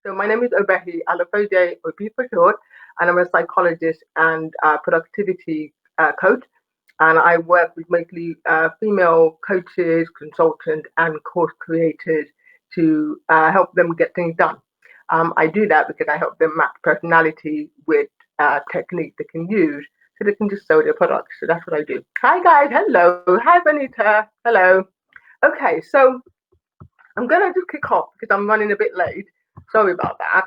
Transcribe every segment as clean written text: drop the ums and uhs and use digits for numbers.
So my name is Obehi Alafoje Obi for short, and I'm a psychologist and productivity coach. And I work with mostly female coaches, consultants, and course creators to help them get things done. I do that because I help them match personality with techniques they can use so they can just sell their products. So that's what I do. Hi guys, hello. Hi Benita, hello. Okay, so I'm gonna just kick off because I'm running a bit late. Sorry about that.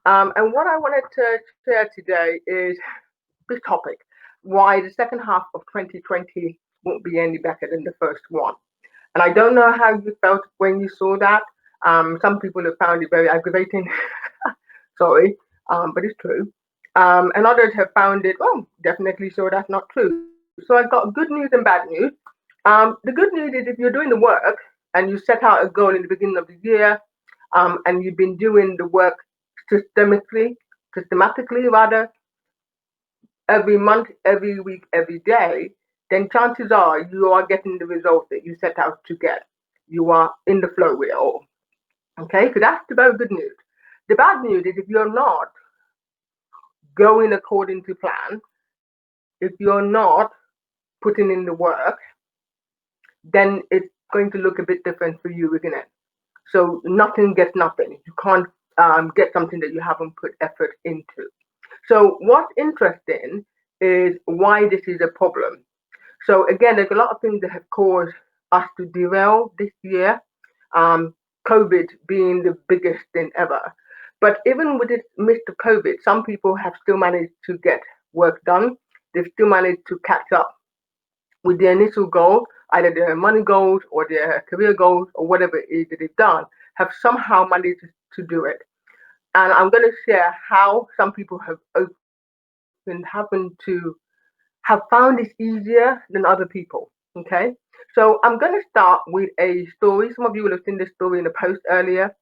And what I wanted to share today is this topic: why the second half of 2020 won't be any better than the first one. And I don't know how you felt when you saw that. Some people have found it very aggravating. Sorry, but it's true. And others have found it, oh, definitely sure that's not true. So I've got good news and bad news. The good news is if you're doing the work and you set out a goal in the beginning of the year, and you've been doing the work systematically rather, every month, every week, every day, then chances are you are getting the results that you set out to get. You are in the flow with it all. Okay, so that's the very good news. The bad news is if you're not going according to plan, if you're not putting in the work, then it's going to look a bit different for you, isn't it? So nothing gets nothing. You can't get something that you haven't put effort into. So what's interesting is why this is a problem. So again, there's a lot of things that have caused us to derail this year. Um, COVID being the biggest thing ever. But even with this midst of COVID, some people have still managed to get work done. They've still managed to catch up with their initial goal, either their money goals or their career goals or whatever it is that they've done, have somehow managed to do it. And I'm going to share how some people have happened to have found this easier than other people. Okay. So I'm going to start with a story. Some of you will have seen this story in a post earlier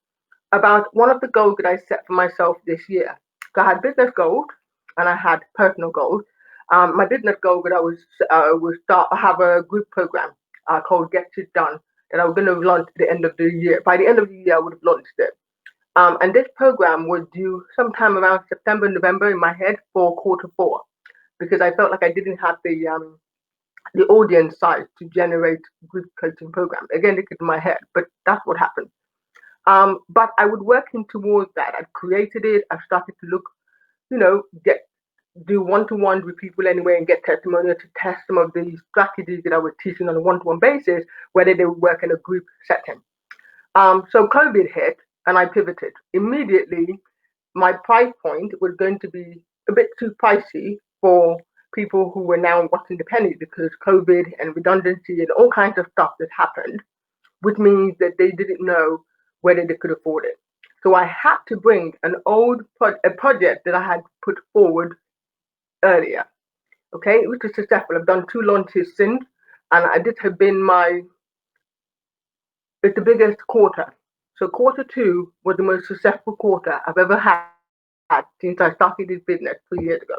about one of the goals that I set for myself this year. So I had business goals and I had personal goals. My business goal that I was start have a group program called Get It Done that I was going to launch at the end of the year. By the end of the year, I would have launched it. And this program was due sometime around September, November in my head for quarter four because I felt like I didn't have the audience size to generate group coaching programs. Again, this is in my head, but that's what happened. But I would working towards that. I've created it. I've started to look, get do one-to-one with people anyway and get testimonial to test some of the strategies that I was teaching on a one-to-one basis, whether they would work in a group setting. So COVID hit and I pivoted. Immediately, my price point was going to be a bit too pricey for people who were now watching the penny because COVID and redundancy and all kinds of stuff that happened, which means that they didn't know whether they could afford it. So I had to bring a project that I had put forward earlier, okay, which is successful. I've done two launches since, and this has been it's the biggest quarter. So quarter two was the most successful quarter I've ever had since I started this business 3 years ago.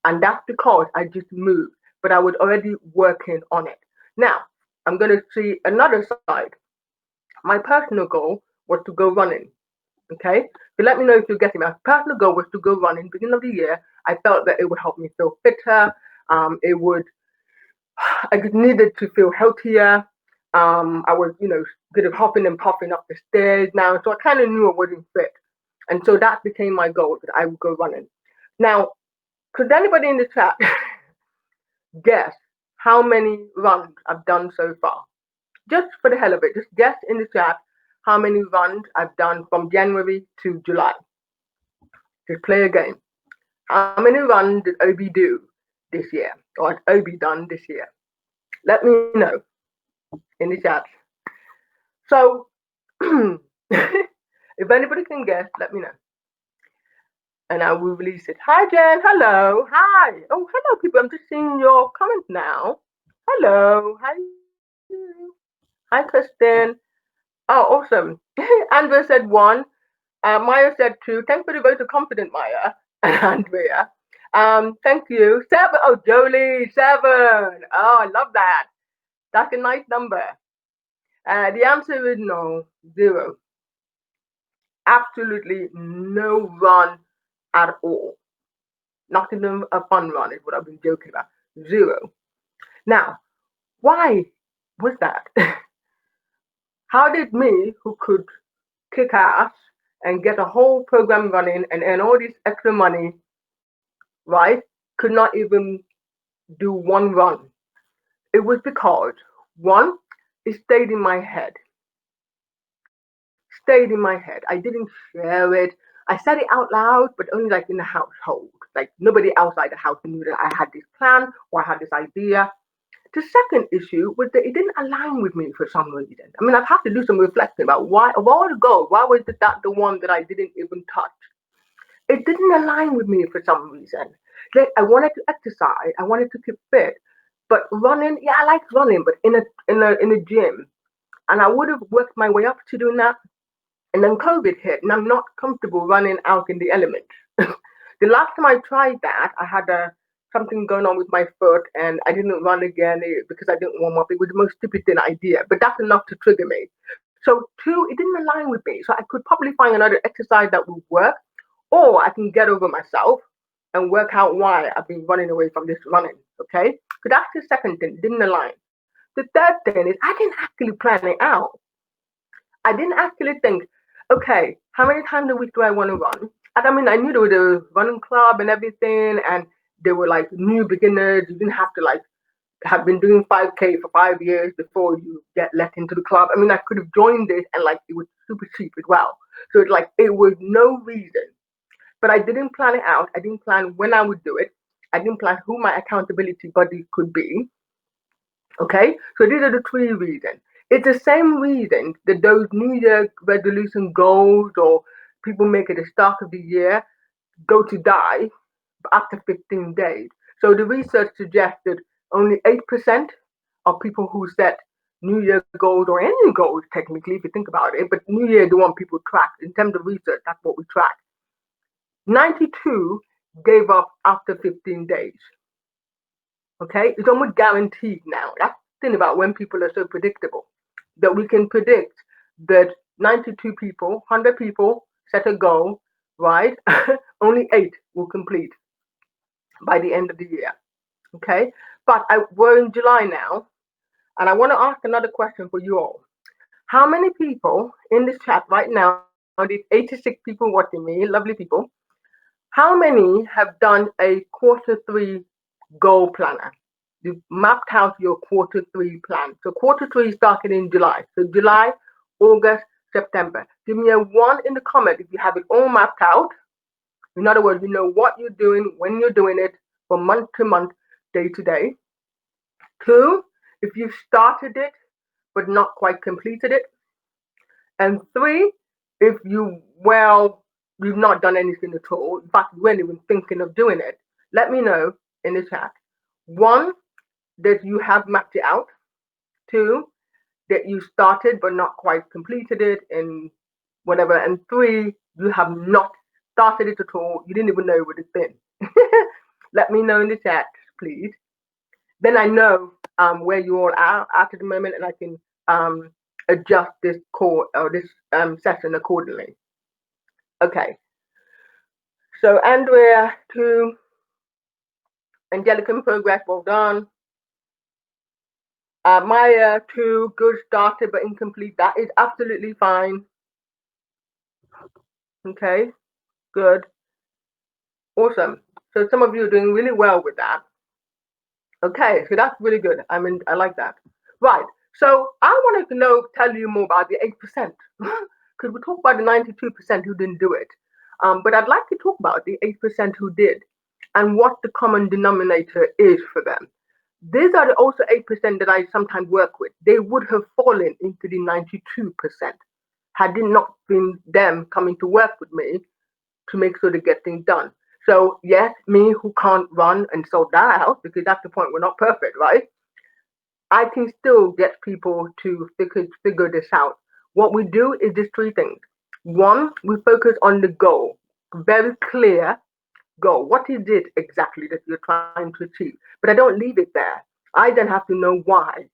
And that's because I just moved, but I was already working on it. Now, I'm going to see another side. My personal goal was to go running. Okay, so let me know if you're getting me. My personal goal was to go running. Beginning of the year, I felt that it would help me feel fitter. It would. I just needed to feel healthier. I was, good of hopping and popping up the stairs now, so I kind of knew I wasn't fit, and so that became my goal that I would go running. Now, could anybody in the chat guess how many runs I've done so far? Just for the hell of it, just guess in the chat how many runs I've done from January to July. Just play a game. How many runs did Obi do this year? Or has Obi done this year? Let me know in the chat. So, if anybody can guess, let me know. And I will release it. Hi, Jen. Hello. Hi. Oh, hello, people. I'm just seeing your comments now. Hello. Hi. Hi, Kristen. Oh, awesome. Andrea said one. Maya said two. Thanks for the vote of confidence, Maya and Andrea. Thank you. Seven. Oh, Jolie, seven. Oh, I love that. That's a nice number. The answer is no, zero. absolutely no run at all. Not even a fun run is what I've been joking about. Zero. Now, why was that? How did me, who could kick ass and get a whole program running and earn all this extra money, right, could not even do one run? It was because, one, it stayed in my head. Stayed in my head. I didn't share it. I said it out loud, but only like in the household. Like nobody outside the house knew that I had this plan or I had this idea. The second issue was that it didn't align with me for some reason. I mean, I've had to do some reflection about why, of all the goals, why was that the one that I didn't even touch? It didn't align with me for some reason. Like I wanted to exercise, I wanted to keep fit, but running, yeah, I like running, but in a gym, and I would have worked my way up to doing that. And then COVID hit, and I'm not comfortable running out in the elements. The last time I tried that, I had something going on with my foot, and I didn't run again because I didn't warm up. It was the most stupid thing idea, but that's enough to trigger me. So two, it didn't align with me. So I could probably find another exercise that would work, or I can get over myself and work out why I've been running away from this running. Okay, so that's the second thing. It didn't align. The third thing is I didn't actually plan it out. I didn't actually think, okay, how many times a week do I want to run? And I mean, I knew there was a running club and everything, and they were like new beginners. You didn't have to like have been doing 5K for 5 years before you get let into the club. I mean, I could have joined this and like it was super cheap as well. So it's like it was no reason, but I didn't plan it out. I didn't plan when I would do it. I didn't plan who my accountability buddy could be. Okay, so these are the three reasons. It's the same reason that those New Year resolution goals or people make at the start of the year go to die after 15 days. So the research suggests that only 8% of people who set New Year goals or any goals, technically, if you think about it, but New Year is the one people track. In terms of research, that's what we track. 92 gave up after 15 days. Okay, it's almost guaranteed now. That's the thing about when people are so predictable that we can predict that 92 people, 100 people set a goal, right? Only 8 will complete by the end of the year. Okay, but we're in July now, and I want to ask another question for you all. How many people in this chat right now, these 86 people watching me, lovely people, how many have done a quarter 3 goal planner? You've mapped out your quarter 3 plan. So quarter 3 started in July. So July, August, September. Give me a 1 in the comment if you have it all mapped out. In other words, you know what you're doing, when you're doing it, from month to month, day to day. 2, if you've started it but not quite completed it. And 3, if you've not done anything at all. In fact, you weren't even thinking of doing it. Let me know in the chat. 1, that you have mapped it out. 2, that you started but not quite completed it and whatever. And 3, you have not started it at all. You didn't even know what it's been. Let me know in the chat, please. Then I know where you all are at the moment, and I can adjust this call or this session accordingly. Okay. So Andrea, 2, Angelica in progress, well done. Maya, 2, good, started but incomplete. That is absolutely fine. Okay, good, awesome. So some of you are doing really well with that. Okay, so that's really good. I mean, I like that. Right. So I want to tell you more about the 8%, because we talked about the 92% who didn't do it. But I'd like to talk about the 8% who did and what the common denominator is for them. These are also 8% that I sometimes work with. They would have fallen into the 92% had it not been them coming to work with me to make sure to get things done. So yes, me who can't run and sort that out, because that's the point, we're not perfect, right? I can still get people to figure this out. What we do is just 3 things. 1, we focus on the goal, very clear goal. What is it exactly that you're trying to achieve? But I don't leave it there. I then have to know why.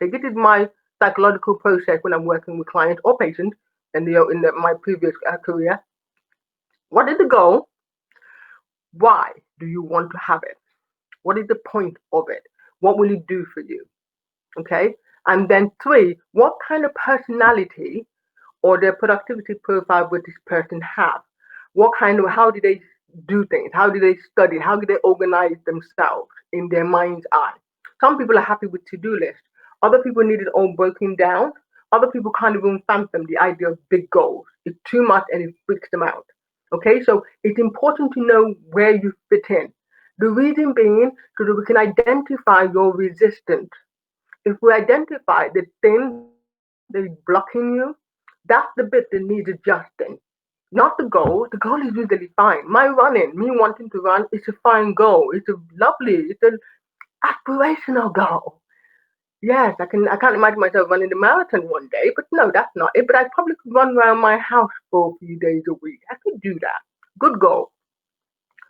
Okay, this is my psychological process when I'm working with clients or patients. my previous career. What is the goal? Why do you want to have it? What is the point of it? What will it do for you? Okay. And then three, what kind of personality or their productivity profile would this person have? How do they do things? How do they study? How do they organize themselves in their mind's eye? Some people are happy with to-do lists. Other people need it all broken down. Other people can't even fathom the idea of big goals. It's too much and it freaks them out. Okay, so it's important to know where you fit in. The reason being so that we can identify your resistance. If we identify the thing that is blocking you, that's the bit that needs adjusting. Not the goal. The goal is usually fine. My running, me wanting to run, is a fine goal. It's an aspirational goal. Yes, I can't imagine myself running the marathon one day, but no, that's not it. But I probably could run around my house for a few days a week. I could do that. Good goal.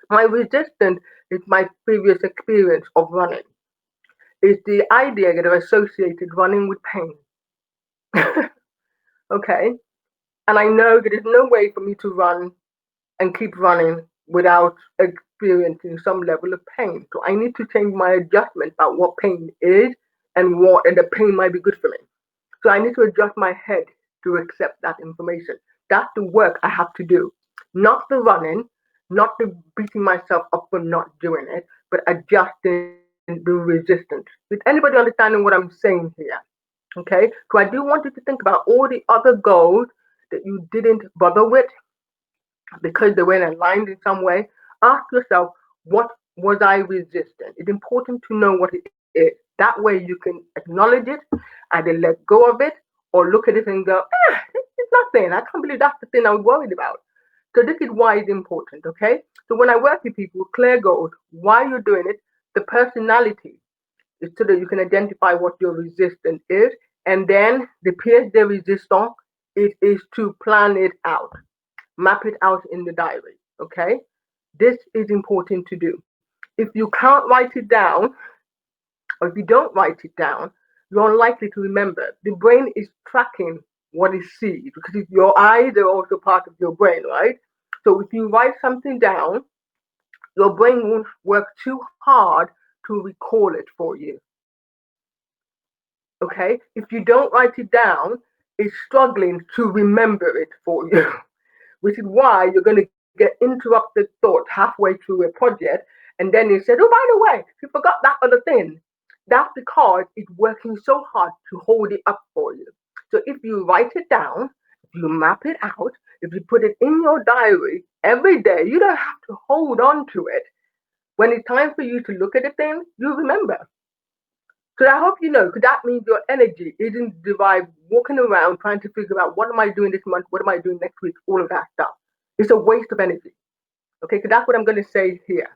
My resistance is my previous experience of running. Is the idea that are associated running with pain. Okay? And I know that there's no way for me to run and keep running without experiencing some level of pain. So I need to change my adjustment about what pain is and the pain might be good for me. So I need to adjust my head to accept that information. That's the work I have to do. Not the running, not the beating myself up for not doing it, but adjusting the resistance. Is anybody understanding what I'm saying here? Okay? So I do want you to think about all the other goals that you didn't bother with because they weren't aligned in some way. Ask yourself, what was I resisting? It's important to know what it is. That way you can acknowledge it, either let go of it, or look at it and go, it's nothing. I can't believe that's the thing I was worried about. So this is why it's important, okay? So when I work with people, clear goals, why you're doing it, the personality is so that you can identify what your resistance is, and then the pièce de résistance, it is to plan it out, map it out in the diary, okay? This is important to do. If you can't write it down, or if you don't write it down, you're unlikely to remember. The brain is tracking what it sees because if your eyes are also part of your brain, right? So if you write something down, your brain won't work too hard to recall it for you. Okay? If you don't write it down, it's struggling to remember it for you, which is why you're going to get interrupted thoughts halfway through a project, and then you said, oh, by the way, you forgot that other thing. That's because it's working so hard to hold it up for you. So if you write it down, if you map it out, if you put it in your diary every day, you don't have to hold on to it. When it's time for you to look at the thing, you remember. So I hope you know, because that means your energy isn't derived walking around trying to figure out what am I doing this month, what am I doing next week, all of that stuff. It's a waste of energy. Okay, so that's what I'm going to say here.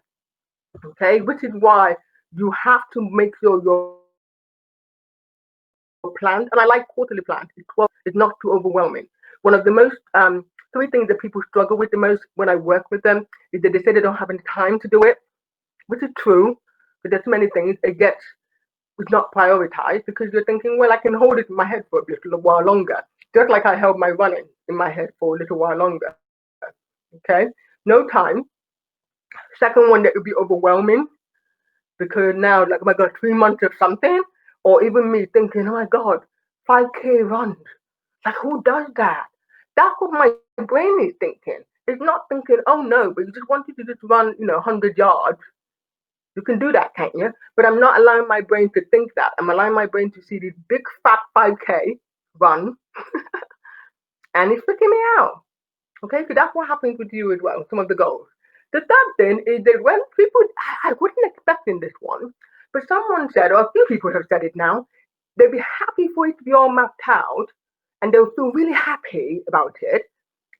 Okay, which is why you have to make sure your plan, and I like quarterly plans, it's 12 weeks, it's not too overwhelming. One of the most, three things that people struggle with the most when I work with them is that they say they don't have any time to do it, which is true, but there's many things. It's not prioritized because you're thinking, well, I can hold it in my head for a little while longer. Just like I held my running in my head for a little while longer. Okay? No time. Second one that would be overwhelming because now, like, oh my God, 3 months of something, or even me thinking, oh my God, 5K runs. Like, who does that? That's what my brain is thinking. It's not thinking, oh no, but you just wanted to just run, 100 yards. You can do that, can't you? But I'm not allowing my brain to think that. I'm allowing my brain to see this big fat 5K run, and it's freaking me out. Okay, so that's what happens with you as well, some of the goals. The third thing is that when people, I wasn't expecting this one, but someone said, or a few people have said it now, they'd be happy for it to be all mapped out and they'll feel really happy about it,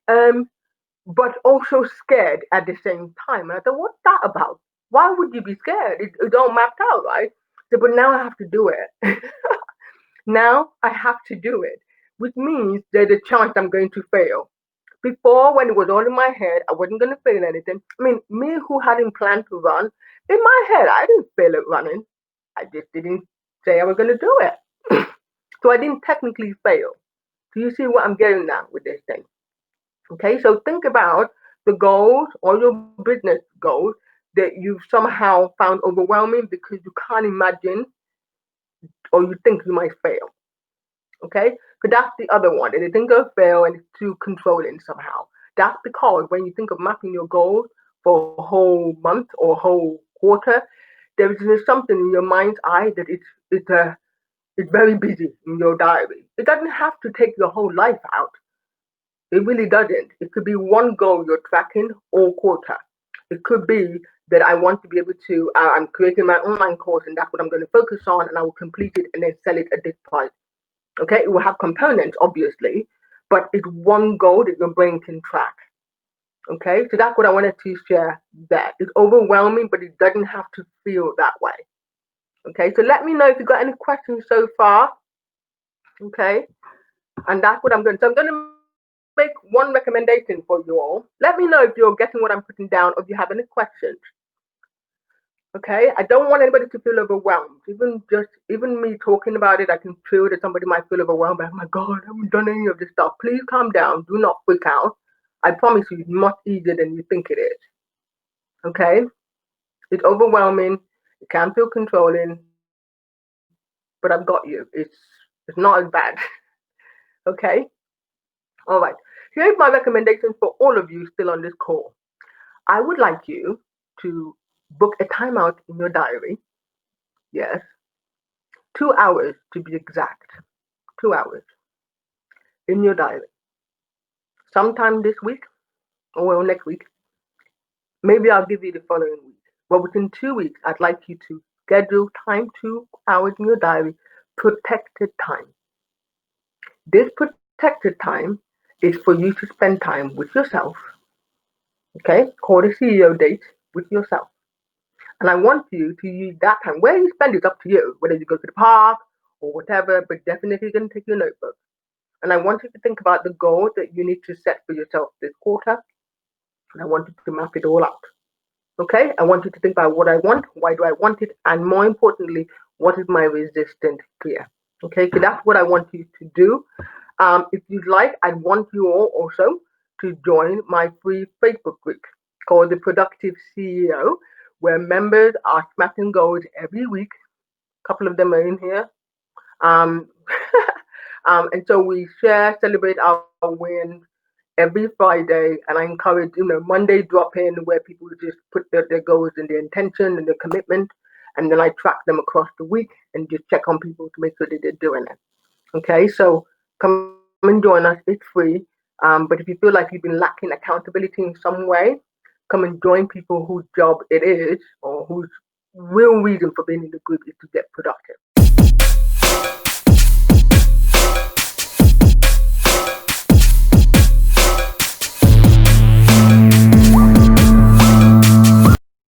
um, but also scared at the same time. And I thought, what's that about? Why would you be scared? It's all mapped out, right? So, but now I have to do it. Now I have to do it, which means there's a chance I'm going to fail. Before, when it was all in my head, I wasn't going to fail anything. I mean, me who hadn't planned to run, in my head, I didn't fail at running. I just didn't say I was going to do it. So I didn't technically fail. Do you see what I'm getting at with this thing? Okay, so think about the goals or your business goals that you've somehow found overwhelming because you can't imagine or you think you might fail. Okay, because that's the other one. And you think of fail and it's too controlling somehow. That's because when you think of mapping your goals for a whole month or a whole quarter, there is something in your mind's eye that it's very busy in your diary. It doesn't have to take your whole life out. It really doesn't. It could be one goal you're tracking all quarter. It could be that I want to be able to, I'm creating my online course and that's what I'm going to focus on and I will complete it and then sell it at this price. Okay, it will have components, obviously, but it's one goal that your brain can track. Okay, so that's what I wanted to share there. It's overwhelming, but it doesn't have to feel that way. Okay, so let me know if you've got any questions so far. Okay, and that's what I'm going to. So I'm going to make one recommendation for you all. Let me know if you're getting what I'm putting down or if you have any questions. Okay, I don't want anybody to feel overwhelmed. Even me talking about it, I can feel that somebody might feel overwhelmed. Like, oh my God, I haven't done any of this stuff. Please calm down. Do not freak out. I promise you, it's much easier than you think it is. Okay, it's overwhelming. It can feel controlling, but I've got you. It's not as bad. Okay. All right. Here's my recommendation for all of you still on this call. I would like you to book a timeout in your diary. Yes, 2 hours to be exact. 2 hours in your diary. Sometime this week or well, next week. Maybe I'll give you the following week. But within 2 weeks, I'd like you to schedule time, 2 hours in your diary, protected time. This protected time is for you to spend time with yourself, okay? Call the CEO date with yourself. And I want you to use that time. Where you spend is up to you, whether you go to the park or whatever, but definitely you're going to take your notebook. And I want you to think about the goal that you need to set for yourself this quarter. And I want you to map it all out. Okay? I want you to think about what I want, why do I want it, and more importantly, what is my resistance fear? Okay, so that's what I want you to do. If you'd like, I'd want you all also to join my free Facebook group called The Productive CEO, where members are smashing goals every week. A couple of them are in here. Um, and so we share, celebrate our wins every Friday. And I encourage, Monday drop in where people just put their goals and their intention and their commitment. And then I track them across the week and just check on people to make sure that they're doing it. Okay, so come and join us. It's free. But if you feel like you've been lacking accountability in some way, come and join people whose job it is or whose real reason for being in the group is to get productive.